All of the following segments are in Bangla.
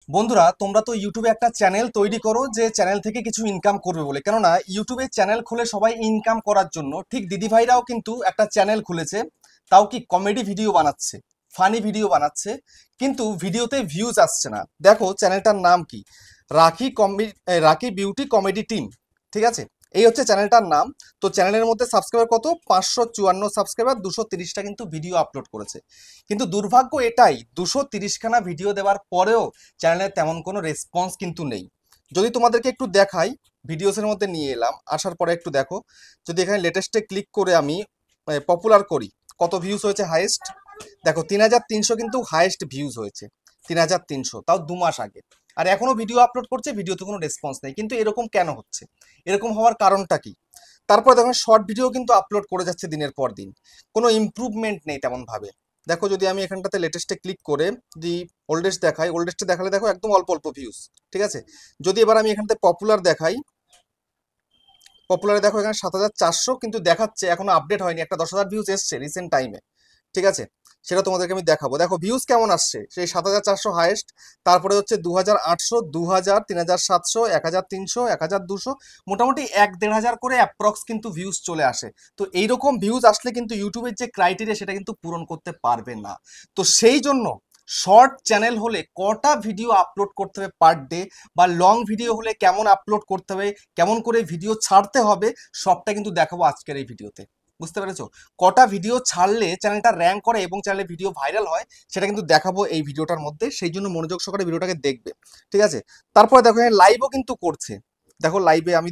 বন্ধুরা, তোমরা তো ইউটিউবে একটা চ্যানেল তৈরি করো যে চ্যানেল থেকে কিছু ইনকাম করবে বলে। কেননা ইউটিউবে চ্যানেল খুলে সবাই ইনকাম করার জন্য, ঠিক দিদি ভাইরাও কিন্তু একটা চ্যানেল খুলেছে। তাও কি কমেডি ভিডিও বানাচ্ছে, ফানি ভিডিও বানাচ্ছে, কিন্তু ভিডিওতে ভিউজ আসছে না। দেখো চ্যানেলটার নাম কি, রাখি বিউটি কমেডি টিম। ঠিক আছে, এই হচ্ছে চ্যানেলটার নাম। তো চ্যানেলের মধ্যে সাবস্ক্রাইবার কত, 554 সাবস্ক্রাইবার, 230টা কিন্তু ভিডিও আপলোড করেছে। কিন্তু দুর্ভাগ্য এটাই, 230খানা ভিডিও দেওয়ার পরেও চ্যানেলের তেমন কোনো রেসপন্স কিন্তু নেই। যদি তোমাদেরকে একটু দেখাই, ভিডিওসের মধ্যে নিয়ে এলাম, আসার পরে একটু দেখো। যদি এখানে লেটেস্টে ক্লিক করে আমি পপুলার করি, কত ভিউজ হয়েছে হাইয়েস্ট। দেখো 3300 কিন্তু হাইয়েস্ট ভিউজ হয়েছে, 3300, তাও 2 মাস আগে। আর এখনো ভিডিও আপলোড করছে, ভিডিওতে কোনো রেসপন্স নেই। কিন্তু এরকম কেন হচ্ছে, এরকম হওয়ার কারণটা কি? তারপরে দেখো শর্ট ভিডিও কিন্তু আপলোড করে যাচ্ছে দিনের পর দিন, কোনো ইমপ্রুভমেন্ট নেই তেমন ভাবে। দেখো যদি আমি এখানটাতে লেটেস্টে ক্লিক করে যদি ওল্ডেস্ট দেখাই, ওল্ডেস্টে দেখালে দেখো একদম অল্প অল্প ভিউজ। ঠিক আছে, যদি এবার আমি এখানটাতে পপুলার দেখাই, পপুলারে দেখো এখানে 7400 কিন্তু দেখাচ্ছে, এখনো আপডেট হয়নি। একটা 10,000 ভিউজ এসছে রিসেন্ট টাইমে। ঠিক আছে, সেটা তোমাদেরকে আমি দেখাবো। দেখো ভিউজ কেমন আসছে, সেই 7400 হাইয়েস্ট, তারপরে হচ্ছে 2800, 2000, 3700, 1300, 1200, মোটামুটি 1-1.5 করে অ্যাপ্রক্স কিন্তু ভিউজ চলে আসে। তো এইরকম ভিউজ আসলে কিন্তু ইউটিউবের যে ক্রাইটেরিয়া সেটা কিন্তু পূরণ করতে পারবে না। তো সেই জন্য শর্ট চ্যানেল হলে কটা ভিডিও আপলোড করতে হবে পার ডে, বা লং ভিডিও হলে কেমন আপলোড করতে হবে, কেমন করে ভিডিও ছাড়তে হবে, সবটা কিন্তু দেখাবো আজকের এই ভিডিওতে। বুঝতে পেরেছো? কটা ভিডিও ছাড়লে চ্যানেলটা র্যাঙ্ক করে এবং চ্যানেলে ভিডিও ভাইরাল হয়, সেটা কিন্তু দেখাবো এই ভিডিওটার মধ্যে। সেই জন্য মনোযোগ সহকারে ভিডিওটাকে দেখবে। ঠিক আছে, তারপরে দেখো এখানে লাইভও কিন্তু করছে। দেখো লাইভে আমি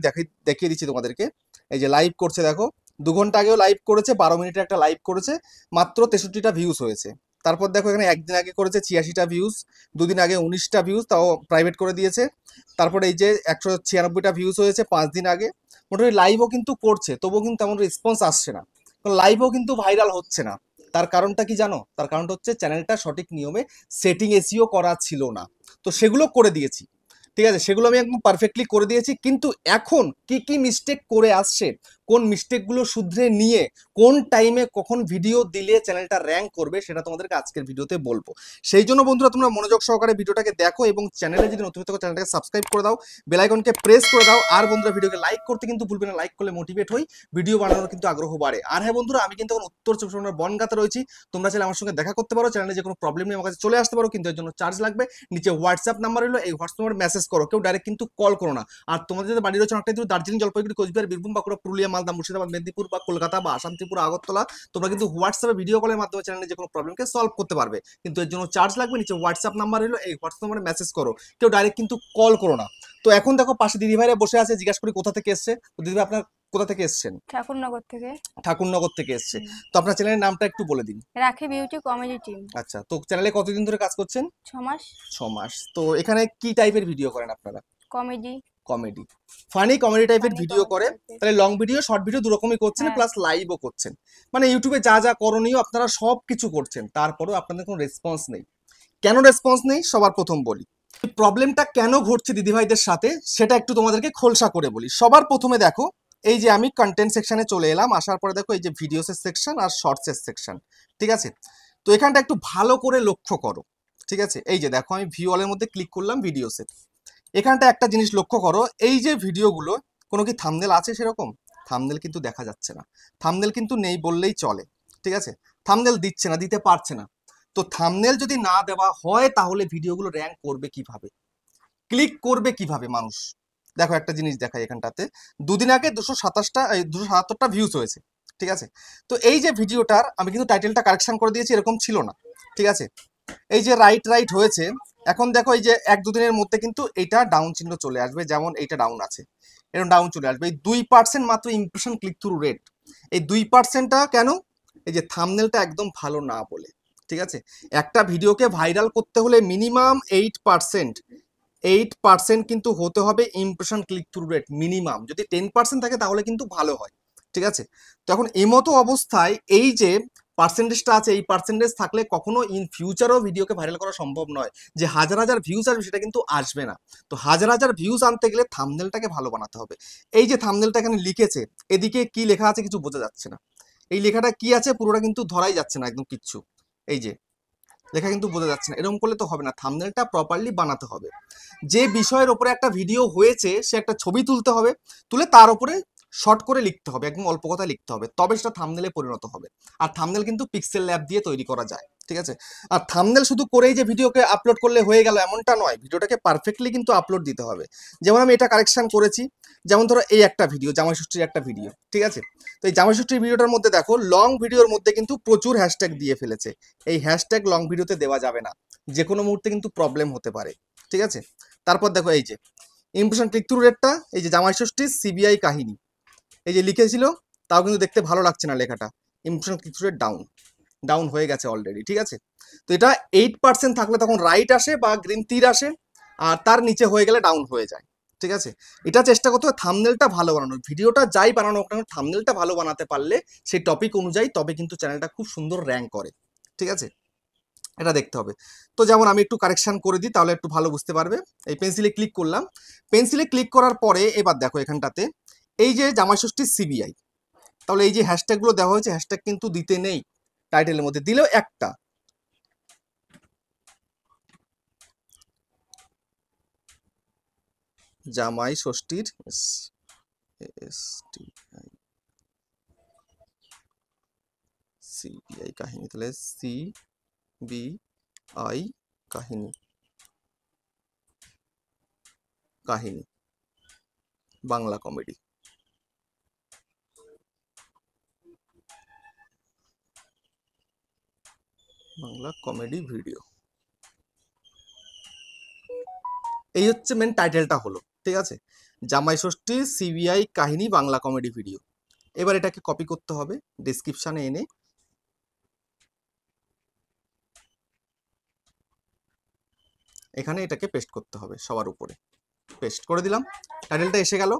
দেখিয়ে দিচ্ছি তোমাদেরকে। এই যে লাইভ করছে, দেখো 2 ঘন্টা আগেও লাইভ করেছে, 12 মিনিটের একটা লাইভ করেছে, মাত্র 63টা ভিউজ হয়েছে। তারপর দেখো এখানে একদিন আগে করেছে 86টা ভিউজ, দুদিন আগে 19টা ভিউজ, তাও প্রাইভেট করে দিয়েছে। তারপরে এই যে 196টা ভিউজ হয়েছে 5 দিন আগে। মোটামুটি লাইভও কিন্তু করছে, তবুও কিন্তু তেমন রেসপন্স আসছে না, লাইভও কিন্তু ভাইরাল হচ্ছে না। তার কারণটা কি জানো? তার কারণটা হচ্ছে চ্যানেলটা সঠিক নিয়মে সেটিং এসিও করা ছিল না। তো সেগুলো করে দিয়েছি। ঠিক আছে, সেগুলো আমি একদম পারফেক্টলি করে দিয়েছি। কিন্তু এখন কি কি মিস্টেক করে আসছে, কোন মিস্টেকগুলো শুধরে নিয়ে কোন টাইমে কখন ভিডিও দিলে চ্যানেলটা র্যাঙ্ক করবে, সেটা তোমাদেরকে আজকের ভিডিওতে বলবো। সেই জন্য বন্ধুরা তোমরা মনোযোগ সহকারে ভিডিওটাকে দেখো, এবং চ্যানেলে যদি নতুন থাকো চ্যানেলটাকে সাবস্ক্রাইব করে দাও, বেল আইকনকে প্রেস করে দাও। আর বন্ধুরা ভিডিওকে লাইক করতে কিন্তু ভুলবে না, লাইক করলে মোটিভেট হই, ভিডিও বানানোর কিন্তু আগ্রহ বাড়ে। আর হ্যাঁ বন্ধুরা, আমি কিন্তু এখন উত্তর 24 পরগনার বনগাঁতে রয়েছি। তোমরা চাইলে আমার সঙ্গে দেখা করতে পারো, চ্যানেলে যে কোনো প্রবলেম নিয়ে আমার কাছে চলে আসতে পারো, কিন্তু এর জন্য চার্জ লাগবে। নিচে হোয়াটসঅ্যাপ নাম্বার হলো, এই হোয়াটসঅ্যাপ নাম্বার মেসেজ করো, কেউ ডাইরেক্ট কিন্তু কল করো না। আর তোমাদের যদি বাড়ি রয়েছে অনেকটাই দূর, দার্জিলিং, জলপাইগুড়ি, কোচবিহার, বীরভূম, বাঁকুড়া, পুরুলিয়া, মালদা, মুর্শিদাবাদ, মেদিনীপুর বা কলকাতা বা আসাম, ত্রিপুরা, আগরতলা, তোমরা কিন্তু হোয়াটসঅ্যাপে ভিডিও কলের মাধ্যমে চ্যানেলে যে কোনো প্রবলেমকে সলভ করতে পারবে। কিন্তু এর জন্য চার্জ লাগবে। নিচে হোয়াটসঅ্যাপ নাম্বার হলো, এই হোয়াটসঅ্যাপ নাম্বারে মেসেজ করো, কেউ ডাইরেক্ট কিন্তু কল করো না। তো এখন দেখো পাশে দিদিভাইরা বসে আছে, জিজ্ঞাসা করি কোথা থেকে এসছে। তো দিদিভাই আপনার কোথা থেকে এসছেন? ঠাকুরনগর থেকে। ঠাকুরনগর থেকে এসছে। তো আপনার চ্যানেলের নামটা একটু বলে দিন। রাখি বিউটি কমেডি টিম। আচ্ছা, তো চ্যানেলে কতদিন ধরে কাজ করছেন? 6 মাস। 6 মাস। তো এখানে কি টাইপের ভিডিও করেন আপনারা? কমেডি। কমেডি, ফানি কমেডি টাইপের ফানি ভিডিও কমেডি করে। টাইপের। তাহলে লং ভিডিও, শর্ট ভিডিও দুরকমই করছেন, হ্যাঁ। প্লাস লাইভও করছেন। মানে ইউটিউবে যা যা করণীয় আপনারা সব কিছু করছেন, তারপরেও আপনাদের কোনো রেসপন্স নেই। কেন রেসপন্স নেই সবার প্রথম বলি, প্রবলেমটা কেন ঘটছে দিদিভাইদের সাথে সেটা একটু তোমাদেরকে খোলসা করে বলি। সবার প্রথমে দেখো, এই যে আমি কন্টেন্ট সেকশনে চলে এলাম, আসার পরে দেখো এই যে ভিডিওসের সেকশন আর শর্টসের সেকশন। ঠিক আছে, তো এখানটা একটু ভালো করে লক্ষ্য করো। ঠিক আছে, এই যে দেখো আমি ভিউ অলের মধ্যে ক্লিক করলাম ভিডিওসে। এখানটা একটা জিনিস লক্ষ্য করো, এই যে ভিডিওগুলো, কোনো কি থাম্বনেল আছে সেরকম? থাম্বনেল কিন্তু দেখা যাচ্ছে না, থাম্বনেল কিন্তু নেই বললেই চলে। ঠিক আছে, থাম্বনেল দিচ্ছে না, দিতে পারছে না। তো থাম্বনেল যদি না দেওয়া হয় তাহলে ভিডিওগুলো র্যাঙ্ক করবে কিভাবে, ক্লিক করবে কিভাবে মানুষ? দেখো একটা জিনিস দেখাই এখানটাতে, দুদিন আগে 277টা ভিউজ হয়েছে। ঠিক আছে, তো এই যে ভিডিওটার আমি কিন্তু টাইটেলটা কারেকশন করে দিয়েছি, এরকম ছিল না। ঠিক আছে, এই যে রাইট রাইট হয়েছে। এখন দেখো এই যে 1-2 দিনের মধ্যে কিন্তু এটা ডাউন চিহ্ন চলে আসবে, যেমন এইটা ডাউন আছে, এরকম ডাউন চলে আসবে। এই 2% মাত্র ইমপ্রেশন ক্লিক থ্রু রেট। এই 2%টা কেন? এই যে থাম্বনেলটা একদম ভালো না বলে। ঠিক আছে, একটা ভিডিওকে ভাইরাল করতে হলে মিনিমাম 8% কিন্তু হতে হবে impression click through rate minimum. যদি 10% থাকে তাহলে কিন্তু ভালো হয়। ঠিক আছে, তো এখন এমতো অবস্থায় এই যে পার্সেন্টেজটা আছে, এই পার্সেন্টেজ থাকলে কখনো ইন ফিউচারও ভিডিওকে ভাইরাল করা সম্ভব নয়। যে হাজার হাজার ভিউজ আসবে সেটা কিন্তু আসবে না। তো হাজার হাজার ভিউজ আনতে গেলে থাম্বনেলটাকে ভালো বানাতে হবে। এই যে থাম্বনেলটা এখানে লিখেছে, এদিকে কি লেখা আছে কিছু বোঝা যাচ্ছে না। এই লেখাটা কি আছে পুরোটা কিন্তু ধরাই যাচ্ছে না একদম কিচ্ছু। এই যে লেখা কিন্তু বোঝা যাচ্ছে না, এরকম করলে তো হবে না, থাম্বনেলটা প্রপারলি বানাতে হবে। যে বিষয়ের ওপরে একটা ভিডিও হয়েছে সে একটা ছবি তুলতে হবে, তুলে তার উপরে শর্ট করে লিখতে হবে, একদম অল্প কথা লিখতে হবে, তবে সেটা থাম্বনেলে পরিণত হবে। আর থাম্বনেল কিন্তু পিক্সেল ল্যাব দিয়ে তৈরি করা যায়, ঠিক আছে। আর থাম্বনেল শুধু করেই যে ভিডিওকে আপলোড করলে হয়ে গেল এমনটা নয়, ভিডিওটাকে পারফেক্টলি কিন্তু আপলোড দিতে হবে। যেমন আমি এটা কারেকশন করেছি, যেমন ধরো এই একটা ভিডিও, জামাই ষষ্ঠীর একটা ভিডিও, ঠিক আছে। তো এই জামাই ষষ্ঠীর ভিডিওটার মধ্যে দেখো লং ভিডিওর মধ্যে কিন্তু প্রচুর হ্যাশট্যাগ দিয়ে ফেলেছে। এই হ্যাশট্যাগ লং ভিডিওতে দেওয়া যাবে না, যে কোনো মুহূর্তে কিন্তু প্রবলেম হতে পারে, ঠিক আছে। তারপর দেখো এই যে ইমপ্রেশন ক্লিক থ্রু রেটটা, এই যে জামাই ষষ্ঠীর সিবিআই কাহিনী, এই যে লিখেছিল, তাও কিন্তু দেখতে ভালো লাগছে না লেখাটা। Impression click through rate down, down হয়ে গেছে অলরেডি, ঠিক আছে। তো এটা 8% থাকলে তখন রাইট আসে বা গ্রিন তীর আসে, আর তার নিচে হয়ে গেলে ডাউন হয়ে যায়, ঠিক আছে। এটা চেষ্টা করতে হবে থাম্বনেলটা ভালো বানানোর, ভিডিওটা যাই বানানো হোক না থাম্বনেলটা ভালো বানাতে পারলে সেই টপিক অনুযায়ী তবে কিন্তু চ্যানেলটা খুব সুন্দর র্যাঙ্ক করে, ঠিক আছে। এটা দেখতে হবে। তো যেমন আমি একটু কারেকশন করে দিই তাহলে একটু ভালো বুঝতে পারবে। এই পেন্সিলে ক্লিক করলাম, পেন্সিলে ক্লিক করার পরে এবার দেখো এখানটাতে এই যে জামাই ষষ্ঠীর সিবিআই, তাহলে এই যে হ্যাশট্যাগুলো দেওয়া হয়েছে, হ্যাশট্যাগ কিন্তু দিতে নেই টাইটেলের মধ্যে, দিলেও একটা জামাই ষষ্ঠীর সিবিআই কাহিনী, তাহলে সিবিআই কাহিনী, কাহিনী Bangla comedy, Bangla comedy video, এই হচ্ছে মেন টাইটেলটা হলো, ঠিক আছে। জামাই ষষ্ঠী সিবিআই কাহিনী বাংলা কমেডি ভিডিও। এবার এটাকে কপি করতে হবে, ডেসক্রিপশনে এনে এখানে এটাকে পেস্ট করতে হবে সবার উপরে, পেস্ট করে দিলাম, টাইটেলটা এসে গেল।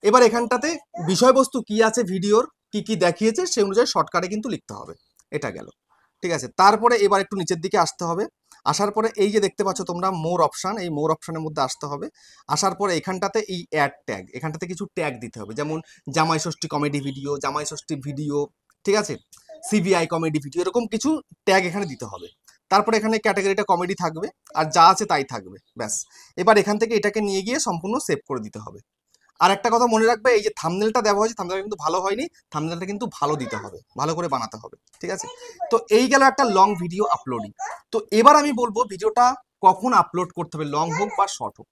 এবার এখানটাতে বিষয়বস্তু কি আছে ভিডিওর, কি কি দেখিয়েছে সেই অনুযায়ী শর্টকাটে কিন্তু লিখতে হবে, এটা গেল, ঠিক আছে। তারপরে এবার একটু নিচের দিকে আসতে হবে, আসার পরে এই যে দেখতে পাচ্ছ তোমরা মোর অপশান, এই মোর অপশানের মধ্যে আসতে হবে। আসার পরে এখানটাতে এই অ্যাড ট্যাগ, এখানটাতে কিছু ট্যাগ দিতে হবে, যেমন জামাই ষষ্ঠী কমেডি ভিডিও, জামাই ষষ্ঠী ভিডিও, ঠিক আছে, সিবিআই কমেডি ভিডিও, এরকম কিছু ট্যাগ এখানে দিতে হবে। তারপরে এখানে ক্যাটাগরিটা কমেডি থাকবে, আর যা আছে তাই থাকবে, ব্যাস। এবার এখান থেকে এটাকে নিয়ে গিয়ে সম্পূর্ণ সেভ করে দিতে হবে। আর একটা কথা মনে রাখবে, এই যে থাম্বনেলটা দেওয়া হয়েছে থাম্বনেলটা কিন্তু ভালো হয়নি, থাম্বনেলটা কিন্তু ভালো দিতে হবে, ভালো করে বানাতে হবে, ঠিক আছে। তো এই গেল একটা লং ভিডিও আপলোডিং। তো এবার আমি বলবো ভিডিওটা কখন আপলোড করতে হবে, লং হোক বা শর্ট হোক,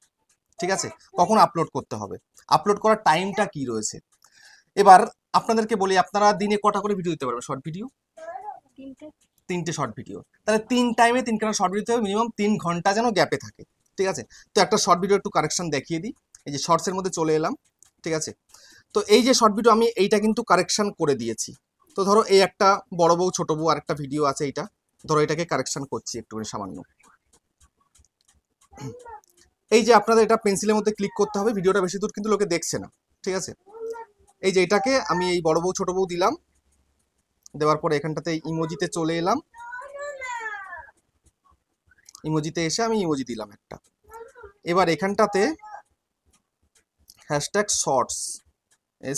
ঠিক আছে, কখন আপলোড করতে হবে, আপলোড করার টাইমটা কি রয়েছে। এবার আপনাদেরকে বলি, আপনারা দিনে কটা করে ভিডিও দিতে পারবেন শর্ট ভিডিও? 3টে শর্ট ভিডিও, তাহলে 3 টাইমে 3খানা শর্ট ভিডিও হবে, মিনিমাম 3 ঘন্টা যেন গ্যাপে থাকে, ঠিক আছে। তো একটা শর্ট ভিডিও একটু কারেকশন দেখিয়ে দিই, এই যে শর্টসের মধ্যে চলে এলাম, ঠিক আছে। তো এই যে শর্ট ভিডিও আমি এইটা কিন্তু কারেকশন করে দিয়েছি। তো ধরো এই একটা বড় বউ ছোট বউ আর একটা ভিডিও আছে, এইটা ধরো এটাকে কারেকশন করছি একটুখানি সামান্য। এই যে আপনাদের এটা পেন্সিলের মধ্যে ক্লিক করতে হবে, ভিডিওটা বেশি দূর কিন্তু লোকে দেখছে না, ঠিক আছে। এই যে এটাকে আমি এই বড় বউ ছোট বউ দিলাম, দেওয়ার পরে এখানটাতে ইমোজিতে চলে এলাম, ইমোজিতে এসে আমি ইমোজি দিলাম একটা। এবার এখানটাতে হ্যাশট্যাগ শর্টস,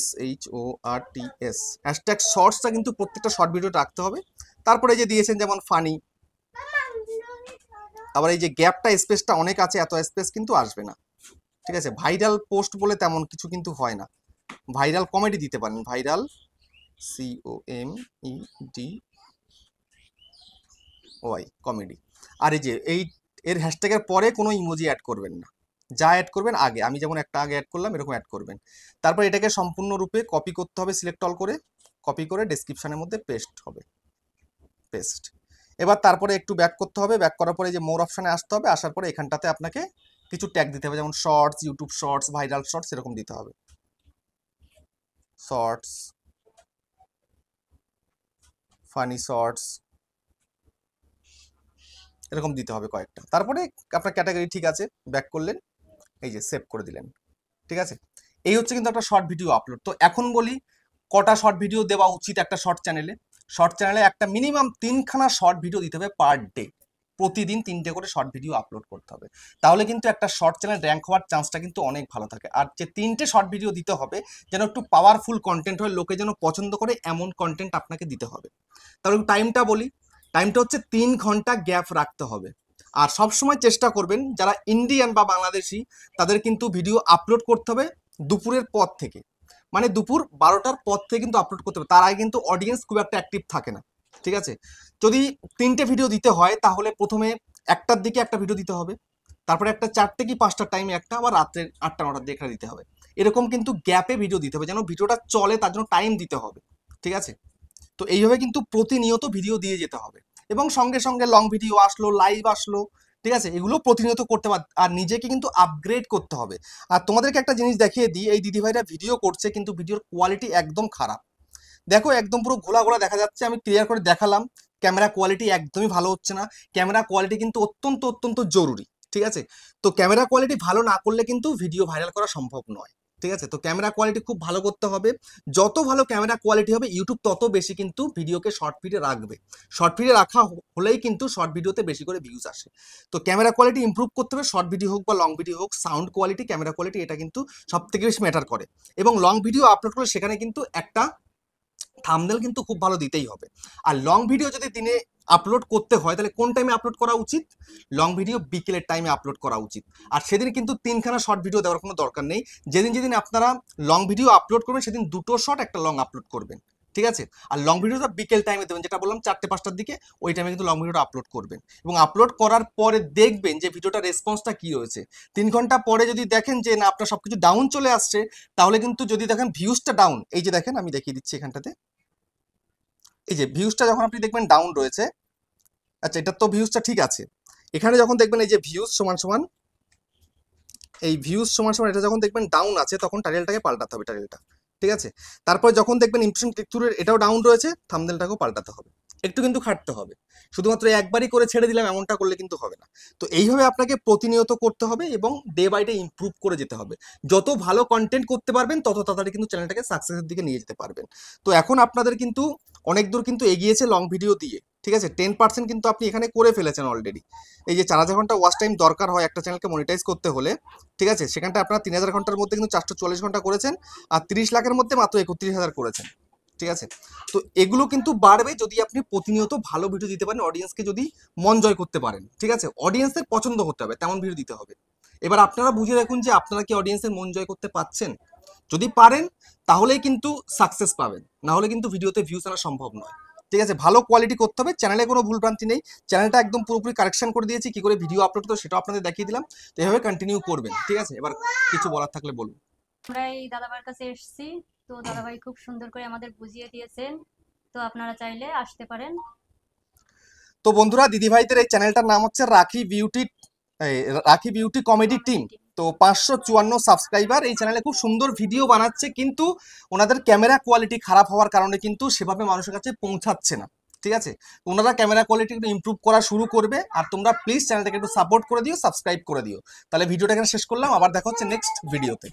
SHORTS, হ্যাশট্যাগ শর্টসটা কিন্তু প্রত্যেকটা শর্ট ভিডিও রাখতে হবে। তারপরে যে দিয়েছেন যেমন ফানি, আবার এই যে গ্যাপটা স্পেসটা অনেক আছে, এত স্পেস কিন্তু আসবে না, ঠিক আছে। ভাইরাল পোস্ট বলে তেমন কিছু কিন্তু হয় না, ভাইরাল কমেডি দিতে পারেন, ভাইরাল COMEDY কমেডি। আর এই যে এর হ্যাশট্যাগের পরে কোনো ইমোজি অ্যাড করবেন না, যা অ্যাড করবেন আগে, আমি যেমন একটা আগে অ্যাড করলাম এরকম অ্যাড করবেন। তারপর এটাকে সম্পূর্ণরূপে কপি করতে হবে, সিলেক্ট অল করে কপি করে ডেসক্রিপশনের মধ্যে পেস্ট হবে, পেস্ট। এবার তারপরে একটু ব্যাক করতে হবে, ব্যাক করার পরে যে মোর অপশানে আসতে হবে, আসার পরে এখানটাতে আপনাকে কিছু ট্যাগ দিতে হবে, যেমন shorts, YouTube shorts, viral shorts, এরকম দিতে হবে, শর্টস, ফানি শর্টস, এরকম দিতে হবে কয়েকটা। তারপরে আপনার ক্যাটাগরি ঠিক আছে, ব্যাক করলেন, এই যে সেভ করে দিলেন, ঠিক আছে। এই হচ্ছে কিন্তু একটা শর্ট ভিডিও আপলোড। তো এখন বলি কটা শর্ট ভিডিও দেওয়া উচিত একটা শর্ট চ্যানেলে। শর্ট চ্যানেলে একটা মিনিমাম 3খানা শর্ট ভিডিও দিতে হবে পার ডে, প্রতিদিন 3টে করে শর্ট ভিডিও আপলোড করতে হবে, তাহলে কিন্তু একটা শর্ট চ্যানেল র্যাঙ্ক হওয়ার চান্সটা কিন্তু অনেক ভালো থাকে। আর যে 3টে শর্ট ভিডিও দিতে হবে যেন একটু পাওয়ারফুল কন্টেন্ট হয়, লোকে যেন পছন্দ করে এমন কন্টেন্ট আপনাকে দিতে হবে। তাহলে টাইমটা বলি, টাইমটা হচ্ছে 3 ঘন্টা গ্যাপ রাখতে হবে। আর সবসময় চেষ্টা করবেন যারা ইন্ডিয়ান বা বাংলাদেশি তাদের কিন্তু ভিডিও আপলোড করতে হবে দুপুরের পর থেকে, মানে দুপুর 12টার পর থেকে কিন্তু আপলোড করতে হবে। তার আগে কিন্তু অডিয়েন্স খুব একটা অ্যাক্টিভ থাকে না, ঠিক আছে? যদি 3টে ভিডিও দিতে হয় তাহলে প্রথমে 1টার দিকে একটা ভিডিও দিতে হবে, তারপরে একটা 4টে কি 5টার টাইমে একটা, আবার রাত্রে 8টা 9টার দিকে একটা দিতে হবে। এরকম কিন্তু গ্যাপে ভিডিও দিতে হবে, যেন ভিডিওটা চলে তার জন্য টাইম দিতে হবে, ঠিক আছে? তো এইভাবে কিন্তু প্রতিনিয়ত ভিডিও দিয়ে যেতে হবে, এবং সঙ্গে সঙ্গে লং ভিডিও আসলো, লাইভ আসলো, ঠিক আছে? এগুলো প্রতিনিয়ত করতে হবে, আর নিজেকে কিন্তু আপগ্রেড করতে হবে। আর তোমাদেরকে একটা জিনিস দেখিয়ে দিই, এই দিদিভাইরা ভিডিও করছে কিন্তু ভিডিওর কোয়ালিটি একদম খারাপ। দেখো একদম পুরো ঘোলা ঘোলা দেখা যাচ্ছে, আমি ক্লিয়ার করে দেখালাম। ক্যামেরা কোয়ালিটি একদমই ভালো হচ্ছে না। ক্যামেরা কোয়ালিটি কিন্তু অত্যন্ত অত্যন্ত জরুরি, ঠিক আছে? তো ক্যামেরা কোয়ালিটি ভালো না করলে কিন্তু ভিডিও ভাইরাল করা সম্ভব নয়, ঠিক আছে? তো ক্যামেরা কোয়ালিটি খুব ভালো করতে হবে। যত ভালো ক্যামেরা কোয়ালিটি হবে ইউটিউব তত বেশি কিন্তু ভিডিওকে শর্ট ফিডে রাখবে। শর্ট ফিডে রাখা হলেই কিন্তু শর্ট ভিডিওতে বেশি করে ভিউজ আসে। তো ক্যামেরা কোয়ালিটি ইমপ্রুভ করতে হবে, শর্ট ভিডিও হোক বা লং ভিডিও হোক। সাউন্ড কোয়ালিটি, ক্যামেরা কোয়ালিটি এটা কিন্তু সব থেকে বেশি ম্যাটার করে। এবং লং ভিডিও আপলোড করলে সেখানে কিন্তু একটা থাম্বনেল কিন্তু খুব ভালো দিতেই হবে। আর লং ভিডিও যদি দিনে আপলোড করতে হয় তাহলে কোন টাইমে আপলোড করা উচিত? লং ভিডিও বিকেলের টাইমে আপলোড করা উচিত। আর সেদিন কিন্তু 3খানা শর্ট ভিডিও দেওয়ার কোনো দরকার নেই। যেদিন যেদিন আপনারা লং ভিডিও আপলোড করবেন সেদিন 2টো শর্ট একটা লং আপলোড করবেন, ঠিক আছে? আর লং ভিডিওটা বিকেল টাইমে দেবেন, যেটা বললাম 4টে 5টার দিকে, ওই টাইমে কিন্তু লং ভিডিওটা আপলোড করবেন। এবং আপলোড করার পরে দেখবেন যে ভিডিওটার রেসপন্সটা কি হয়েছে। 3 ঘন্টা পরে যদি দেখেন যে না আপনার সবকিছু ডাউন চলে আসছে, তাহলে কিন্তু, যদি দেখেন ভিউজটা ডাউন, এই যে দেখেন আমি দেখিয়ে দিচ্ছি এখানটাতে, এই যে ভিউজটা যখন আপনি দেখবেন ডাউন রয়েছে, আচ্ছা এটা তো ভিউজটা ঠিক আছে, এখানে যখন দেখবেন এই যে ভিউজ সমান সমান, এই ভিউজ সমান সমান এটা যখন দেখবেন ডাউন আছে তখন টাইটেলটাকে পাল্টাতে হবে, টাইটেলটা, ঠিক আছে? তারপর যখন দেখবেন ইমপ্রেশন ক্লিক থ্রুর এটাও ডাউন রয়েছে, থাম্বনেলটাকেও পাল্টাতে হবে। একটু কিন্তু খাটতে হবে, শুধুমাত্র একবারই করে ছেড়ে দিলাম এমনটা করলে কিন্তু হবে না। তো এইভাবে আপনাকে প্রতিনিয়ত করতে হবে এবং ডে বাই ডে ইমপ্রুভ করে যেতে হবে। যত ভালো কন্টেন্ট করতে পারবেন তত তাড়াতাড়ি কিন্তু চ্যানেলটাকে সাকসেসের দিকে নিয়ে যেতে পারবেন। তো এখন আপনাদের কিন্তু অনেক দূর কিন্তু এগিয়েছে লং ভিডিও দিয়ে, ঠিক আছে? 10% কিন্তু আপনি এখানে করে ফেলেছেন অলরেডি। এই যে 4000 ঘন্টা ওয়াচ টাইম দরকার হয় একটা চ্যানেলকে মনিটাইজ করতে হলে, ঠিক আছে? সেখানটা আপনারা 3000 ঘন্টার মধ্যে কিন্তু 444 ঘন্টা করেছেন, আর 30 লাখের মধ্যে মাত্র 31,000 করেছেন, ঠিক আছে? তো এগুলো কিন্তু বাড়বে যদি আপনি প্রতিনিয়ত ভালো ভিডিও দিতে পারেন, অডিয়েন্সকে যদি মন জয় করতে পারেন, ঠিক আছে? অডিয়েন্সের পছন্দ করতে হবে, তেমন ভিডিও দিতে হবে। এবার আপনারা বুঝে রাখুন যে আপনারা কি অডিয়েন্সের মন জয় করতে পারছেন। যদি পারেন তাহলেই কিন্তু সাকসেস পাবেন, না হলে কিন্তু ভিডিওতে ভিউজ আনা সম্ভব নয়, ঠিক আছে? ভালো কোয়ালিটি করতে হবে, চ্যানেলে কোনো ভুলভ্রান্তি নেই, চ্যানেলটা একদম পুরোপুরি কারেকশন করে দিয়েছি, কি করে ভিডিও আপলোড করতে সেটাও আপনাদের দেখিয়ে দিলাম। তো এভাবে কন্টিনিউ করবেন, ঠিক আছে? এবার কিছু বলার থাকলে বলুন। আমরা এই দাদাভাইয়ের কাছে এসেছি, তো দাদাভাই খুব সুন্দর করে আমাদের বুঝিয়ে দিয়েছেন, তো আপনারা চাইলে আসতে পারেন। তো বন্ধুরা, দিদিভাইদের এই চ্যানেলটার নাম হচ্ছে রাখি বিউটি কমেডি টিম। তো 554 সাবস্ক্রাইবার, এই চ্যানেলে খুব সুন্দর ভিডিও বানাচ্ছে, কিন্তু ওনাদের ক্যামেরা কোয়ালিটি খারাপ হওয়ার কারণে কিন্তু সেভাবে মানুষের কাছে পৌঁছাচ্ছে না, ঠিক আছে? ওনারা ক্যামেরা কোয়ালিটি একটু ইমপ্রুভ করা শুরু করবে, আর তোমরা প্লিজ চ্যানেলটাকে একটু সাপোর্ট করে দিও, সাবস্ক্রাইব করে দিও। তাহলে ভিডিওটা এখানে শেষ করলাম, আবার দেখা হচ্ছে নেক্সট ভিডিওতে।